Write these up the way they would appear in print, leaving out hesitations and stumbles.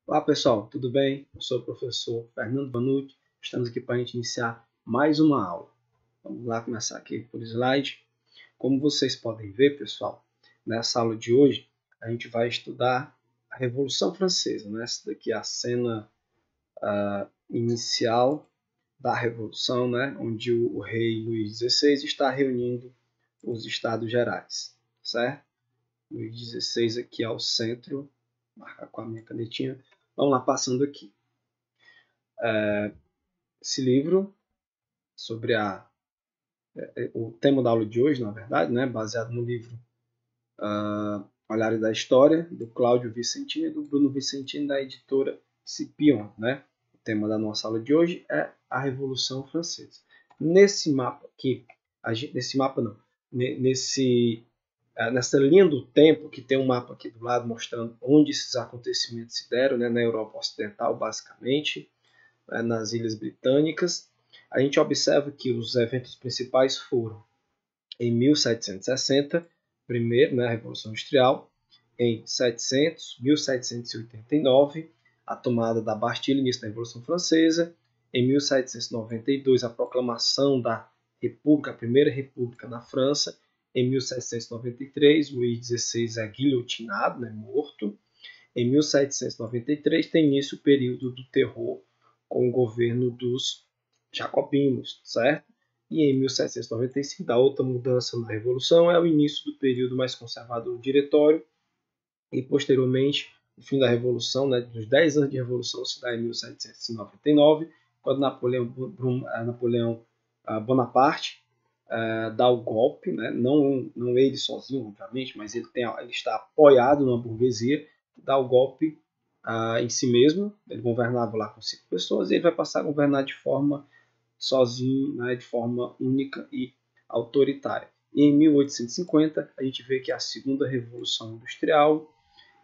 Olá pessoal, tudo bem? Eu sou o professor Fernando Vanucci. Estamos aqui para a gente iniciar mais uma aula. Vamos lá começar aqui por slide. Como vocês podem ver, pessoal, nessa aula de hoje a gente vai estudar a Revolução Francesa. Né? Essa daqui é a cena inicial da Revolução, né? Onde o rei Luís XVI está reunindo os Estados Gerais, certo? Luís XVI aqui ao centro, marcar com a minha canetinha. Vamos lá, passando aqui. Esse livro sobre o tema da aula de hoje, na verdade, né, baseado no livro Olhares da História, do Cláudio Vicentini e do Bruno Vicentini, da editora Scipion. Né? O tema da nossa aula de hoje é a Revolução Francesa. Nesse mapa aqui, nesse mapa não, nessa linha do tempo, que tem um mapa aqui do lado mostrando onde esses acontecimentos se deram, né, na Europa Ocidental, basicamente, nas Ilhas Britânicas, a gente observa que os eventos principais foram em 1760, primeiro, né, a Revolução Industrial, em 1789, a tomada da Bastilha, início da Revolução Francesa, em 1792, a proclamação da República, a Primeira República na França, em 1793, Luís XVI é guilhotinado, né, morto. Em 1793 tem início o período do terror com o governo dos jacobinos, certo? E em 1795, a outra mudança na Revolução é o início do período mais conservador do Diretório e, posteriormente, o fim da Revolução, né, dos 10 anos de Revolução, se dá em 1799, quando Napoleão Bonaparte dá o golpe, né, não ele sozinho, obviamente, mas ele está apoiado na burguesia, dá o golpe em si mesmo. Ele governava lá com 5 pessoas e ele vai passar a governar de forma sozinho, né, de forma única e autoritária. E em 1850 a gente vê que é a segunda revolução industrial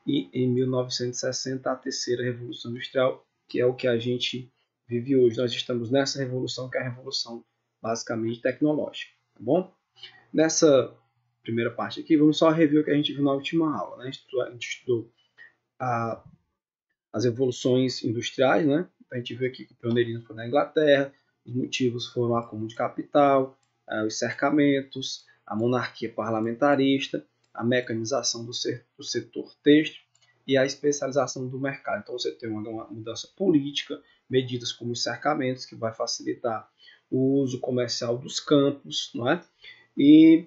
e em 1960 a terceira revolução industrial, que é o que a gente vive hoje. Nós estamos nessa revolução que é a revolução basicamente tecnológica, tá bom? Nessa primeira parte aqui, vamos só rever o que a gente viu na última aula. Né? A gente estudou as revoluções industriais, né? A gente viu aqui que o pioneirismo foi na Inglaterra, os motivos foram o acúmulo de capital, os cercamentos, a monarquia parlamentarista, a mecanização do setor têxtil e a especialização do mercado. Então você tem uma mudança política, medidas como os cercamentos, que vai facilitar o uso comercial dos campos, não é? E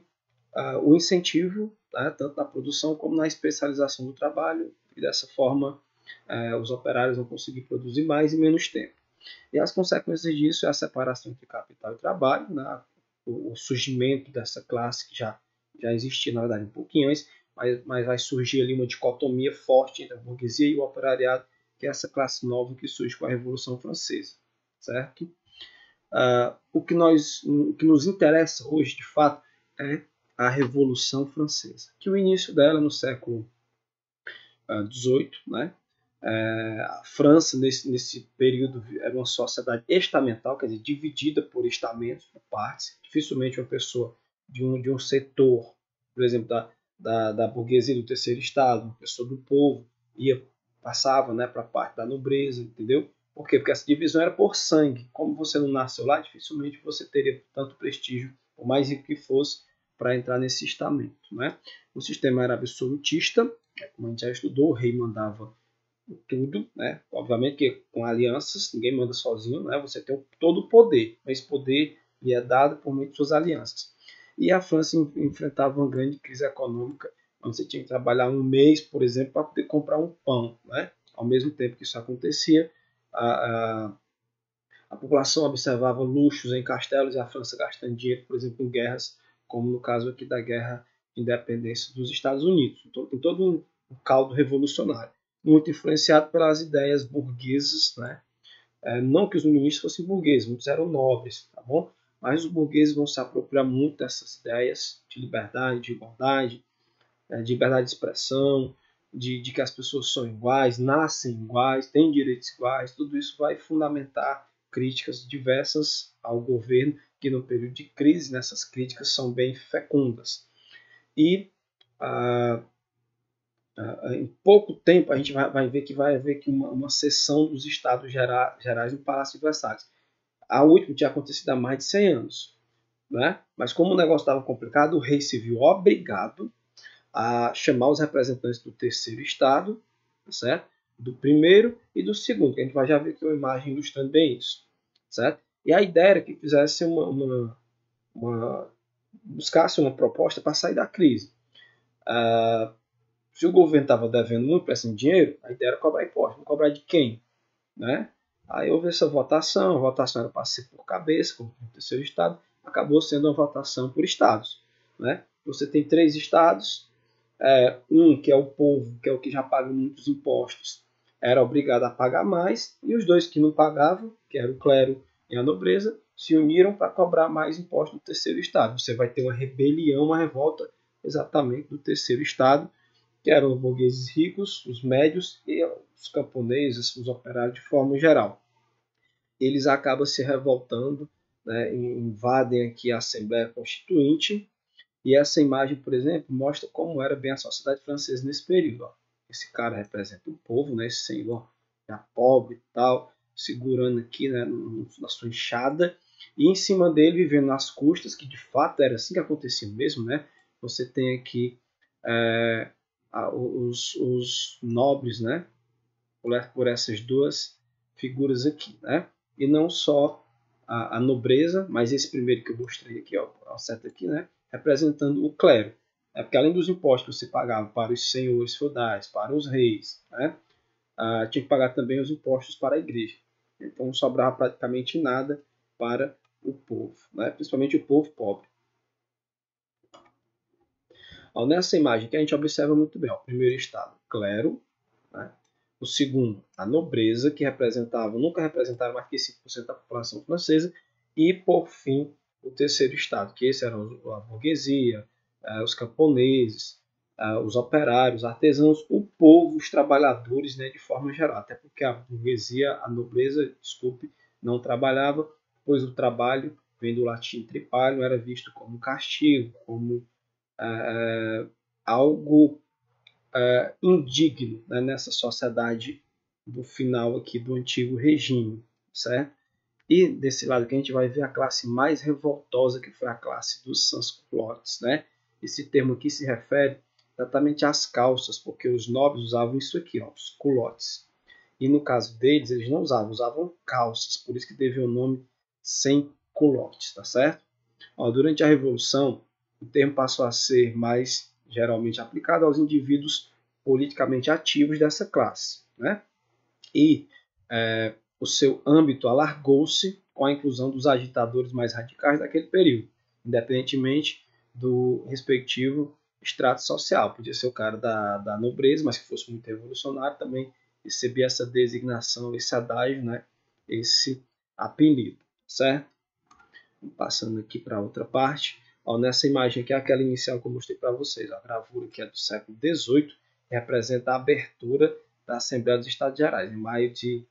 o incentivo, né, tanto na produção como na especialização do trabalho, e dessa forma os operários vão conseguir produzir mais em menos tempo. E as consequências disso é a separação entre capital e trabalho, né, o surgimento dessa classe que já existia, na verdade, um pouquinho antes, mas vai surgir ali uma dicotomia forte entre a burguesia e o operariado, que é essa classe nova que surge com a Revolução Francesa, certo? O que nos interessa hoje, de fato, é a Revolução Francesa, que o início dela é no século XVIII, né? A França, nesse período, era uma sociedade estamental, quer dizer, dividida por estamentos, por partes. Dificilmente uma pessoa de um setor, por exemplo, da burguesia do terceiro estado, uma pessoa do povo, passava, né, para a parte da nobreza, entendeu? Por quê? Porque essa divisão era por sangue. Como você não nasceu lá, dificilmente você teria tanto prestígio, por mais rico que fosse, para entrar nesse estamento. Né? O sistema era absolutista, como a gente já estudou, o rei mandava tudo, né? Obviamente que com alianças, ninguém manda sozinho, né? Você tem todo o poder, mas esse poder lhe é dado por meio de suas alianças. E a França enfrentava uma grande crise econômica, onde você tinha que trabalhar um mês, por exemplo, para poder comprar um pão, né? Ao mesmo tempo que isso acontecia, a população observava luxos em castelos e a França gastando dinheiro, por exemplo, em guerras, como no caso aqui da Guerra de Independência dos Estados Unidos. Então, tem todo um caldo revolucionário, muito influenciado pelas ideias burguesas, né? Não que os ministros fossem burgueses, muitos eram nobres, tá bom? Mas os burgueses vão se apropriar muito dessas ideias de liberdade, de igualdade, de liberdade de expressão, de que as pessoas são iguais, nascem iguais, têm direitos iguais. Tudo isso vai fundamentar críticas diversas ao governo, que no período de crise, nessas críticas são bem fecundas. E Em pouco tempo a gente vai ver que vai haver uma seção dos Estados Gerais no Palácio de Versalhes. A última tinha acontecido há mais de 100 anos. Né? Mas como o negócio estava complicado, o rei se viu obrigado a chamar os representantes do terceiro estado, certo? Do primeiro e do segundo, que a gente vai já ver aqui uma imagem ilustrando bem isso, certo? E a ideia era que fizesse buscasse uma proposta para sair da crise. Se o governo estava devendo muito para esse dinheiro, a ideia era cobrar imposto. Vamos cobrar de quem? Né? Aí houve essa votação, a votação era para ser por cabeça, como o terceiro estado, acabou sendo uma votação por estados. Né? Você tem 3 estados, um que é o povo, que é o que já paga muitos impostos, era obrigado a pagar mais, e os 2 que não pagavam, que era o clero e a nobreza, se uniram para cobrar mais impostos do terceiro estado. Você vai ter uma rebelião, uma revolta exatamente do terceiro estado, que eram os burgueses ricos, os médios e os camponeses, os operários de forma geral. Eles acabam se revoltando, né, invadem aqui a Assembleia Constituinte, e essa imagem, por exemplo, mostra como era bem a sociedade francesa nesse período. Ó. Esse cara representa o povo, né, esse senhor já pobre e tal, segurando aqui, né, na sua enxada, e em cima dele, vivendo nas custas, que de fato era assim que acontecia mesmo, né? Você tem aqui os nobres, né, por essas duas figuras aqui, né? E não só a nobreza, mas esse primeiro que eu mostrei aqui, ó, a seta aqui, né, representando o clero. Porque além dos impostos que você pagava para os senhores feudais, para os reis, né, tinha que pagar também os impostos para a igreja. Então não sobrava praticamente nada para o povo, né, principalmente o povo pobre. Ó, nessa imagem que a gente observa muito bem, ó, o primeiro estado, clero, né? O segundo, a nobreza, que nunca representaram mais que 5% da população francesa, e por fim, o terceiro estado, que esse eram a burguesia, os camponeses, os operários, artesãos, o povo, os trabalhadores, né, de forma geral, até porque a burguesia, a nobreza, desculpe, não trabalhava, pois o trabalho, vem do latim tripalium, era visto como castigo, como algo indigno, né, nessa sociedade do final aqui do antigo regime, certo? E desse lado que a gente vai ver a classe mais revoltosa, que foi a classe dos sans-culottes, né? Esse termo aqui se refere exatamente às calças, porque os nobres usavam isso aqui, ó, os culottes. E no caso deles, eles não usavam calças, por isso que teve o nome sem culottes, tá certo? Ó, durante a Revolução, o termo passou a ser mais geralmente aplicado aos indivíduos politicamente ativos dessa classe, né? E o seu âmbito alargou-se com a inclusão dos agitadores mais radicais daquele período, independentemente do respectivo extrato social. Podia ser o cara da nobreza, mas que fosse muito revolucionário, também recebia essa designação, esse adágio, né? Esse apelido, certo? Passando aqui para outra parte. Ó, nessa imagem aqui é aquela inicial que eu mostrei para vocês. A gravura que é do século XVIII representa a abertura da Assembleia dos Estados Gerais, em maio de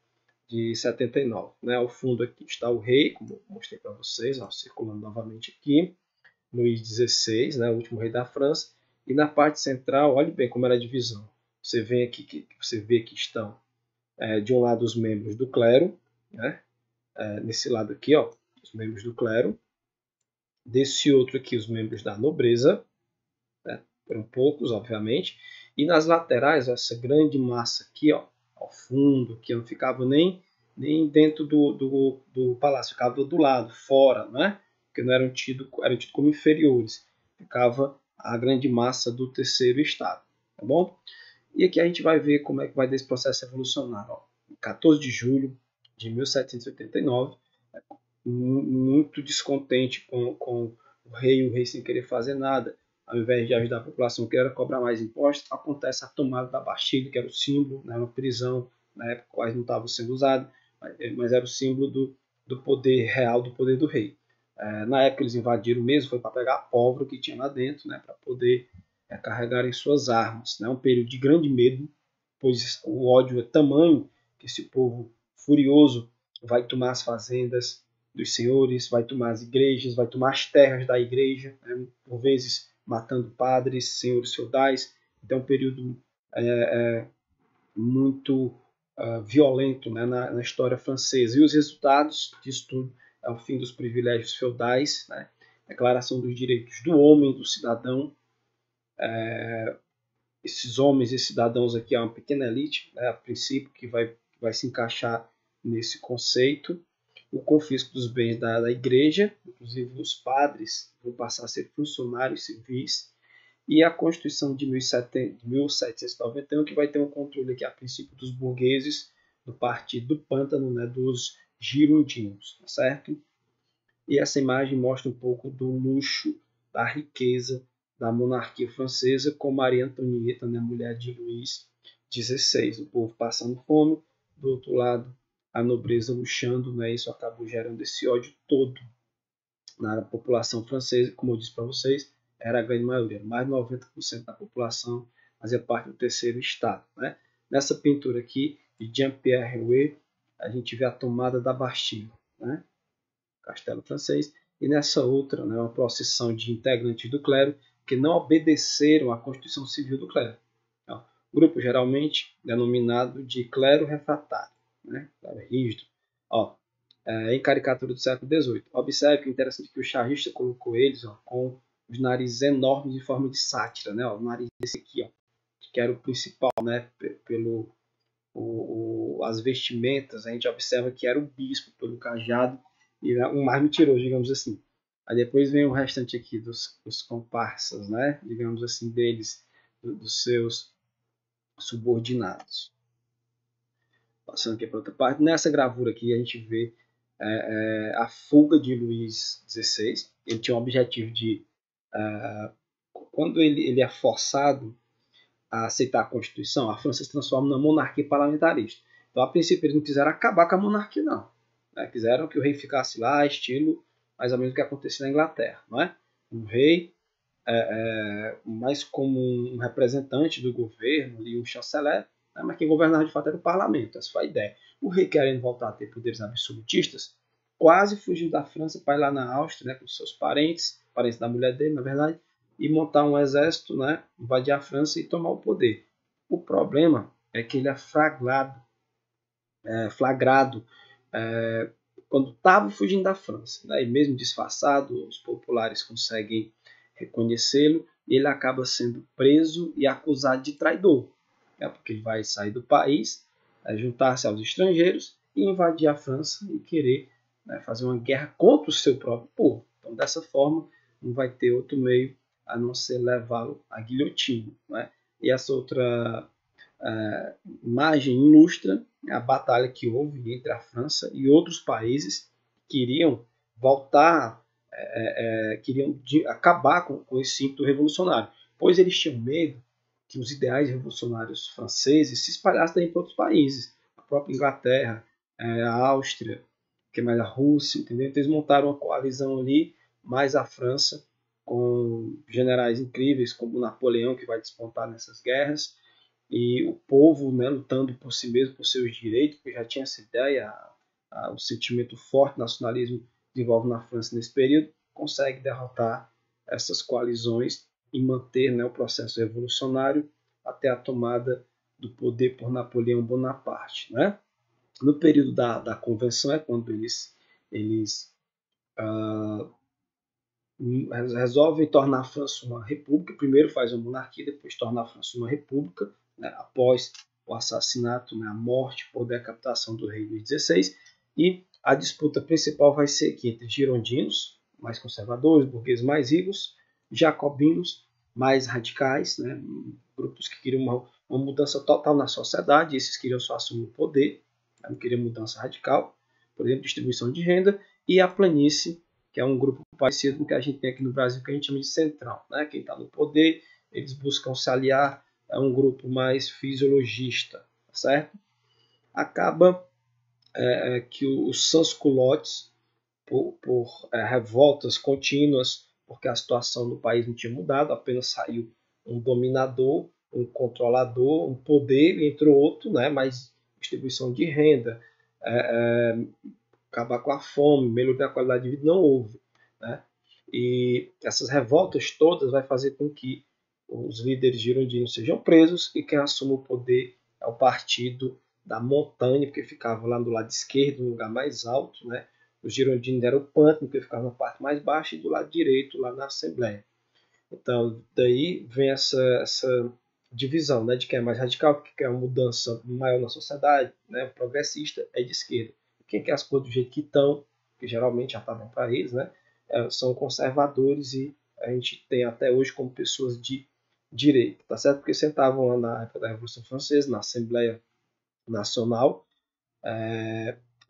79. Né? Ao fundo aqui está o rei, como eu mostrei para vocês, ó, circulando novamente aqui, Luís XVI, né, o último rei da França. E na parte central, olhe bem como era a divisão. Você vê aqui que estão de um lado os membros do clero, né? Nesse lado aqui, ó, os membros do clero, desse outro aqui os membros da nobreza, né? Foram poucos, obviamente, e nas laterais essa grande massa aqui, ó, ao fundo, que não ficava nem dentro do palácio, ficava do lado, fora, né? Porque não eram tidos como inferiores, ficava a grande massa do terceiro estado, tá bom? E aqui a gente vai ver como é que vai desse processo evolucionário. Ó. 14 de julho de 1789, muito descontente com o rei sem querer fazer nada, ao invés de ajudar a população que era cobrar mais impostos, acontece a tomada da Bastilha, que era o símbolo, né, uma prisão, na época quase não estava sendo usado, mas era o símbolo do poder real, do poder do rei. Na época eles invadiram mesmo, foi para pegar a pólvora que tinha lá dentro, né, para poder carregarem suas armas. Né, um período de grande medo, pois o ódio é tamanho que esse povo furioso vai tomar as fazendas dos senhores, vai tomar as igrejas, vai tomar as terras da igreja, né, por vezes matando padres, senhores feudais. Então, um período muito violento, né, na história francesa. E os resultados disso tudo é o fim dos privilégios feudais, né, declaração dos direitos do homem, do cidadão. Esses homens e cidadãos aqui é uma pequena elite, né, a princípio, que vai se encaixar nesse conceito. O confisco dos bens da igreja, inclusive os padres vão passar a ser funcionários civis, e a Constituição de 1791, que vai ter um controle aqui, a princípio, dos burgueses do Partido do Pântano, né, dos girondinos, tá certo? E essa imagem mostra um pouco do luxo, da riqueza da monarquia francesa, com Maria Antonieta, né, mulher de Luís XVI. O povo passando fome, do outro lado, a nobreza luxando, né, isso acabou gerando esse ódio todo na população francesa. Como eu disse para vocês, era a grande maioria, mais de 90% da população fazia parte do terceiro estado. Né? Nessa pintura aqui, de Jean-Pierre Rouet, a gente vê a tomada da Bastille, né? Castelo francês, e nessa outra, né, uma procissão de integrantes do clero que não obedeceram à Constituição Civil do clero. Então, grupo geralmente denominado de clero refratário, né? Rígido. Ó, em caricatura do século XVIII. Observe que é interessante que o charrista colocou eles, ó, com os narizes enormes em forma de sátira, né? Ó, o nariz desse aqui, ó, que era o principal, né? Pelo as vestimentas, a gente observa que era o bispo pelo cajado e um mais mentiroso, digamos assim. Aí depois vem o restante aqui dos comparsas, né? Digamos assim, deles, dos seus subordinados. Passando aqui para outra parte, nessa gravura aqui a gente vê a fuga de Luís XVI. Ele tinha o objetivo de, quando ele é forçado a aceitar a Constituição, a França se transforma numa monarquia parlamentarista. Então, a princípio, eles não quiseram acabar com a monarquia, não. Né? Quiseram que o rei ficasse lá, estilo mais ou menos o que acontecia na Inglaterra. Não é? Um rei mais como um representante do governo, ali, um chanceler, né? Mas quem governava de fato era o parlamento. Essa foi a ideia. O rei, querendo voltar a ter poderes absolutistas, quase fugiu da França para ir lá na Áustria, né, com seus parentes da mulher dele, na verdade, e montar um exército, né, invadir a França e tomar o poder. O problema é que ele é flagrado quando estava fugindo da França, né, e mesmo disfarçado, os populares conseguem reconhecê-lo, e ele acaba sendo preso e acusado de traidor, né, porque ele vai sair do país, juntar-se aos estrangeiros e invadir a França e querer, né, fazer uma guerra contra o seu próprio povo. Então, dessa forma, não vai ter outro meio a não ser levá-lo à guilhotina. Né? E essa outra imagem ilustra a batalha que houve entre a França e outros países que queriam voltar, queriam acabar com esse ímpeto revolucionário, pois eles tinham medo que os ideais revolucionários franceses se espalhassem também para outros países, a própria Inglaterra, a Áustria, que mais a Rússia, entendeu? Então eles montaram uma coalizão ali, mais a França, com generais incríveis como Napoleão, que vai despontar nessas guerras, e o povo, né, lutando por si mesmo, por seus direitos, porque já tinha essa ideia, o sentimento forte nacionalismo desenvolve na França nesse período, consegue derrotar essas coalizões e manter, né, o processo revolucionário até a tomada do poder por Napoleão Bonaparte. Né? No período da convenção é quando eles resolvem tornar a França uma república. Primeiro faz uma monarquia, depois torna a França uma república, né, após o assassinato, né, a morte por decapitação do rei Luís XVI. E a disputa principal vai ser aqui entre girondinos, mais conservadores, burgueses mais ricos, jacobinos, mais radicais, né, grupos que queriam uma mudança total na sociedade, esses queriam só assumir o poder, não queriam mudança radical, por exemplo, distribuição de renda, e a planície, que é um grupo parecido com o que a gente tem aqui no Brasil, que a gente chama de centrão. Né? Quem está no poder, eles buscam se aliar a um grupo mais fisiologista, certo? Acaba que os sans-culottes, por revoltas contínuas, porque a situação do país não tinha mudado, apenas saiu um dominador, um controlador, um poder, e entrou outro, né? Mais distribuição de renda, acabar com a fome, melhorar a qualidade de vida, não houve. Né? E essas revoltas todas vai fazer com que os líderes girondinos sejam presos e quem assume o poder é o partido da montanha, porque ficava lá do lado esquerdo, no lugar mais alto, né? Os girondinos eram o pântano, que ficava na parte mais baixa, e do lado direito, lá na Assembleia. Então, daí vem essa divisão, né, de quem é mais radical, que quer uma mudança maior na sociedade, né, o progressista é de esquerda. Quem quer as coisas do jeito que estão, que geralmente já estavam para eles, né, são conservadores e a gente tem até hoje como pessoas de direita, tá certo? Porque sentavam lá na época da Revolução Francesa, na Assembleia Nacional,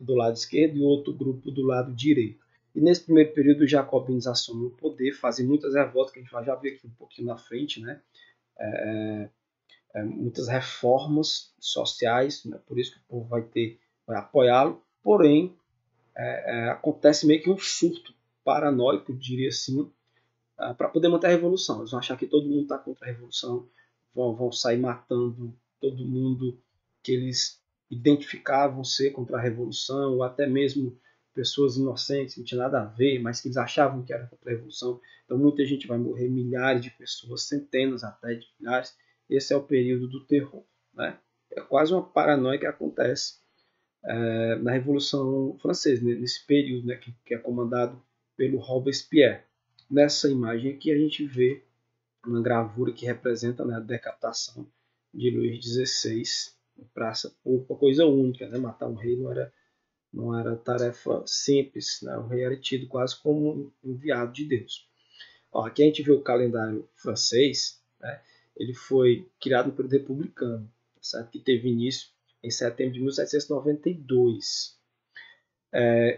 do lado esquerdo, e outro grupo do lado direito. E nesse primeiro período, os jacobinos assumem o poder, fazem muitas revoltas, que a gente vai já ver aqui um pouquinho na frente, né? Muitas reformas sociais, né? Por isso que o povo vai apoiá-lo, porém, acontece meio que um surto paranoico, diria assim, para poder manter a revolução. Eles vão achar que todo mundo está contra a revolução, vão sair matando todo mundo que eles identificavam ser contra a revolução, ou até mesmo pessoas inocentes, não tinha nada a ver, mas que eles achavam que era contra a revolução. Então muita gente vai morrer, milhares de pessoas, centenas até de milhares. Esse é o período do terror, né? É quase uma paranoia que acontece na Revolução Francesa, nesse período, né, que é comandado pelo Robespierre. Nessa imagem aqui a gente vê uma gravura que representa, né, a decapitação de Luís XVI em praça pública, coisa única, né? Matar um rei não era tarefa simples, né? O rei era tido quase como um enviado de Deus. Ó, aqui a gente vê o calendário francês, né? Ele foi criado no período republicano, certo? Que teve início em setembro de 1792.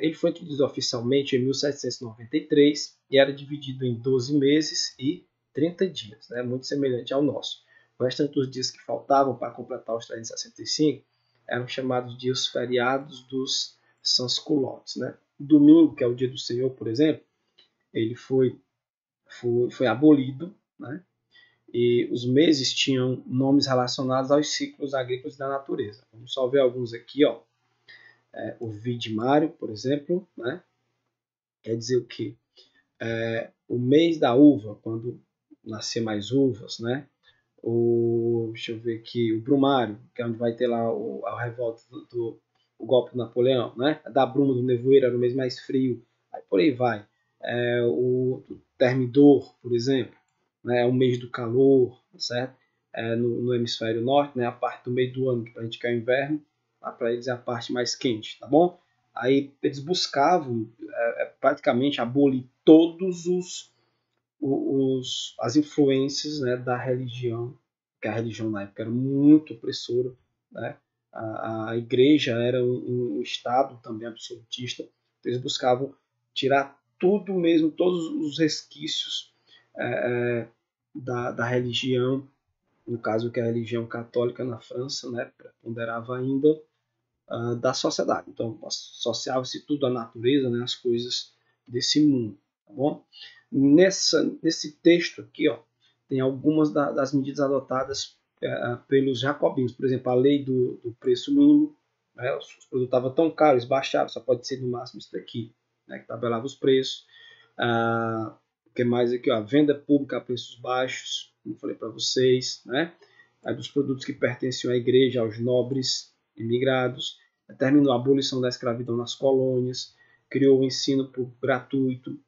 Ele foi introduzido oficialmente em 1793 e era dividido em 12 meses e 30 dias, né? Muito semelhante ao nosso. O restante dos dias que faltavam para completar os 365 eram chamados dias feriados dos sans-culottes, né? Domingo, que é o dia do Senhor, por exemplo, ele foi abolido, né? E os meses tinham nomes relacionados aos ciclos agrícolas da natureza. Vamos só ver alguns aqui, ó. O Vidimário, por exemplo, né? Quer dizer o quê? O mês da uva, quando nascer mais uvas, né? Deixa eu ver aqui, o Brumário, que é onde vai ter lá a revolta o golpe do Napoleão, né? Da bruma, do nevoeiro, era o mês mais frio, aí por aí vai. O Termidor, por exemplo, né? É o mês do calor, certo? No hemisfério norte, né? A parte do meio do ano, que para a gente quer o inverno, lá para eles é a parte mais quente, tá bom? Aí eles buscavam praticamente abolir todos as influências, né, da religião, que a religião na época era muito opressora, né? A igreja era um estado também absolutista. Eles buscavam tirar tudo mesmo, todos os resquícios da religião, no caso que é a religião católica na França, né, preponderava ainda da sociedade. Então, associava-se tudo à natureza, né, às coisas desse mundo. Tá bom? Nesse texto aqui, ó, tem algumas das medidas adotadas pelos jacobinos. Por exemplo, a lei do preço mínimo. Né, os produtos estavam tão caros, baixavam, só pode ser no máximo isso daqui, né, que tabelava os preços. O que mais aqui? Ó, venda pública a preços baixos, como falei para vocês, né? Dos produtos que pertenciam à igreja, aos nobres imigrados, determinou a abolição da escravidão nas colônias, criou o ensino gratuito.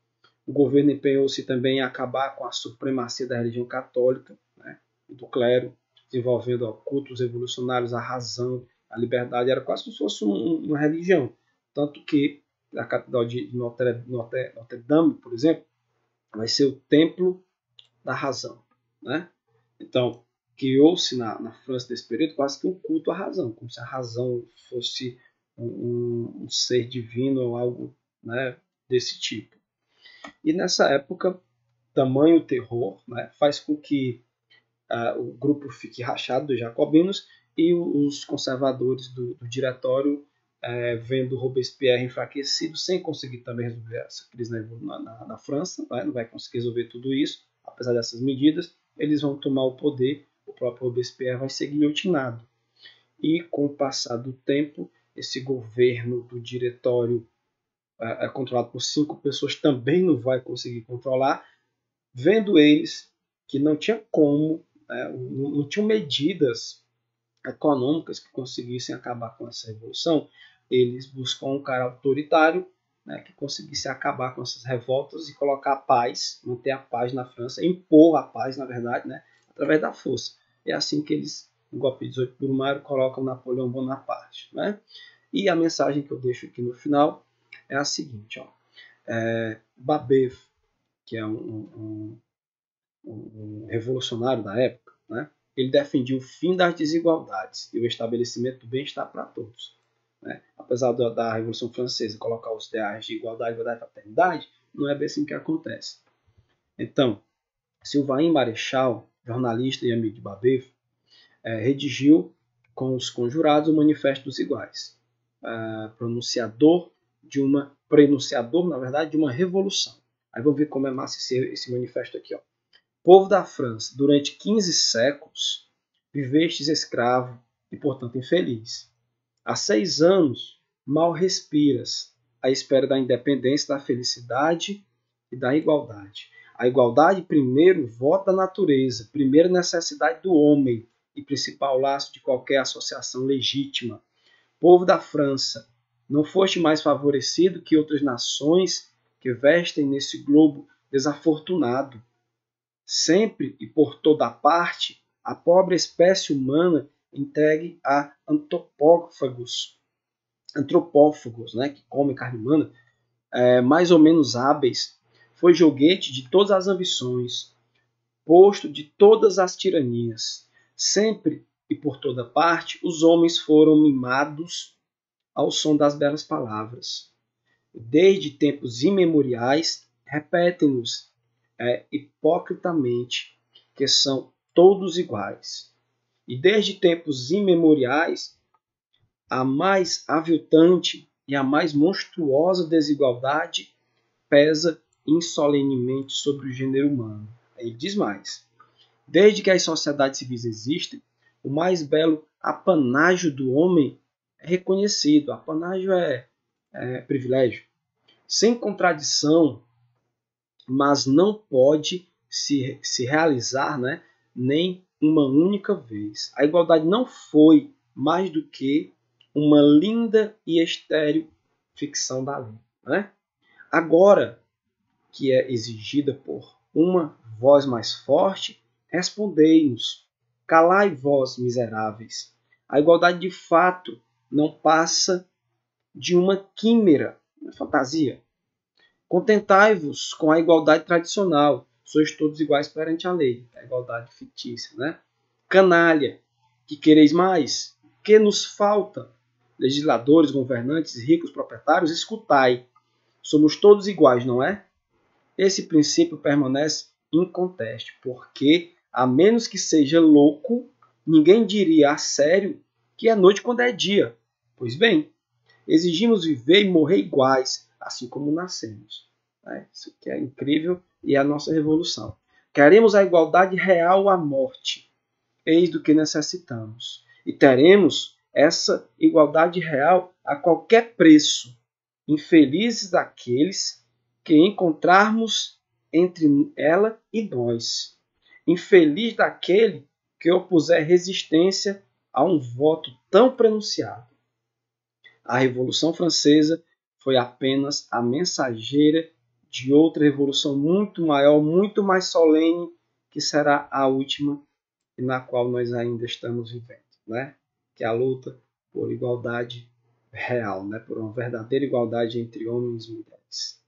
O governo empenhou-se também em acabar com a supremacia da religião católica, né, e do clero, desenvolvendo cultos revolucionários, a razão, a liberdade. Era quase como se fosse uma religião. Tanto que a Catedral de Notre Dame, por exemplo, vai ser o templo da razão, né? Então, criou-se na França desse período quase que um culto à razão, como se a razão fosse um ser divino ou algo, né, desse tipo. E nessa época, tamanho terror, né, faz com que o grupo fique rachado dos jacobinos e os conservadores do diretório, vendo Robespierre enfraquecido, sem conseguir também resolver essa crise na França, né, não vai conseguir resolver tudo isso, apesar dessas medidas, eles vão tomar o poder, o próprio Robespierre vai ser guilhotinado. E com o passar do tempo, esse governo do diretório controlado por 5 pessoas também não vai conseguir controlar, vendo eles que não tinha como, né, não tinham medidas econômicas que conseguissem acabar com essa revolução. Eles buscam um cara autoritário, né, que conseguisse acabar com essas revoltas e colocar a paz, manter a paz na França, impor a paz, na verdade, né, através da força. É assim que eles, no golpe de 18 de Brumário, colocam Napoleão Bonaparte. Né? E a mensagem que eu deixo aqui no final é a seguinte: ó, Babeuf, que é um revolucionário da época, né, ele defendia o fim das desigualdades e o estabelecimento do bem-estar para todos. Né? Apesar da Revolução Francesa colocar os ideais de igualdade, igualdade e fraternidade, não é bem assim que acontece. Então, Sylvain Marechal, jornalista e amigo de Babeuf, redigiu com os conjurados o Manifesto dos Iguais, prenunciador, na verdade, de uma revolução. Aí vamos ver como é massa esse manifesto aqui. Ó. Povo da França, durante 15 séculos, vivestes escravo e, portanto, infeliz. Há 6 anos, mal respiras, à espera da independência, da felicidade e da igualdade. A igualdade, primeiro voto da natureza, primeira necessidade do homem e principal laço de qualquer associação legítima. Povo da França, não foste mais favorecido que outras nações que vestem nesse globo desafortunado. Sempre e por toda parte, a pobre espécie humana entregue a antropófagos, né, que comem carne humana, mais ou menos hábeis, foi joguete de todas as ambições, posto de todas as tiranias. Sempre e por toda parte, os homens foram mimados ao som das belas palavras. Desde tempos imemoriais, repetem-nos hipocritamente que são todos iguais. E desde tempos imemoriais, a mais aviltante e a mais monstruosa desigualdade pesa insolenemente sobre o gênero humano. Ele diz mais: desde que as sociedades civis existem, o mais belo apanágio do homem é reconhecido. Apanágio é privilégio. Sem contradição, mas não pode se realizar, né, nem uma única vez. A igualdade não foi mais do que uma linda e estéril ficção da lei. Né? Agora que é exigida por uma voz mais forte, respondei-nos, calai vós, miseráveis. A igualdade de fato não passa de uma quimera, uma fantasia. Contentai-vos com a igualdade tradicional, sois todos iguais perante a lei, a igualdade fictícia, né? Canalha, que quereis mais? Que nos falta? Legisladores, governantes, ricos, proprietários, escutai. Somos todos iguais, não é? Esse princípio permanece inconteste, porque, a menos que seja louco, ninguém diria a sério que é noite quando é dia. Pois bem, exigimos viver e morrer iguais, assim como nascemos. Isso que é incrível e é a nossa revolução. Queremos a igualdade real à morte. Eis do que necessitamos. E teremos essa igualdade real a qualquer preço. Infelizes daqueles que encontrarmos entre ela e nós. Infeliz daquele que opuser resistência a um voto tão pronunciado. A Revolução Francesa foi apenas a mensageira de outra revolução muito maior, muito mais solene, que será a última e na qual nós ainda estamos vivendo, né? Que é a luta por igualdade real, né? Por uma verdadeira igualdade entre homens e mulheres,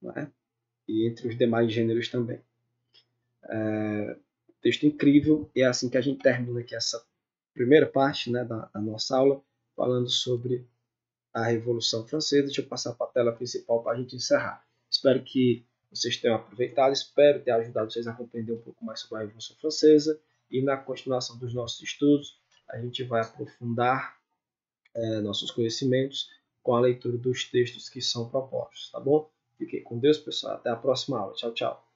né? E entre os demais gêneros também. Texto incrível, e é assim que a gente termina aqui essa primeira parte, né, da nossa aula, falando sobre a Revolução Francesa. Deixa eu passar para a tela principal para a gente encerrar. Espero que vocês tenham aproveitado, espero ter ajudado vocês a compreender um pouco mais sobre a Revolução Francesa, e na continuação dos nossos estudos a gente vai aprofundar nossos conhecimentos com a leitura dos textos que são propostos, tá bom? Fiquem com Deus, pessoal. Até a próxima aula. Tchau, tchau.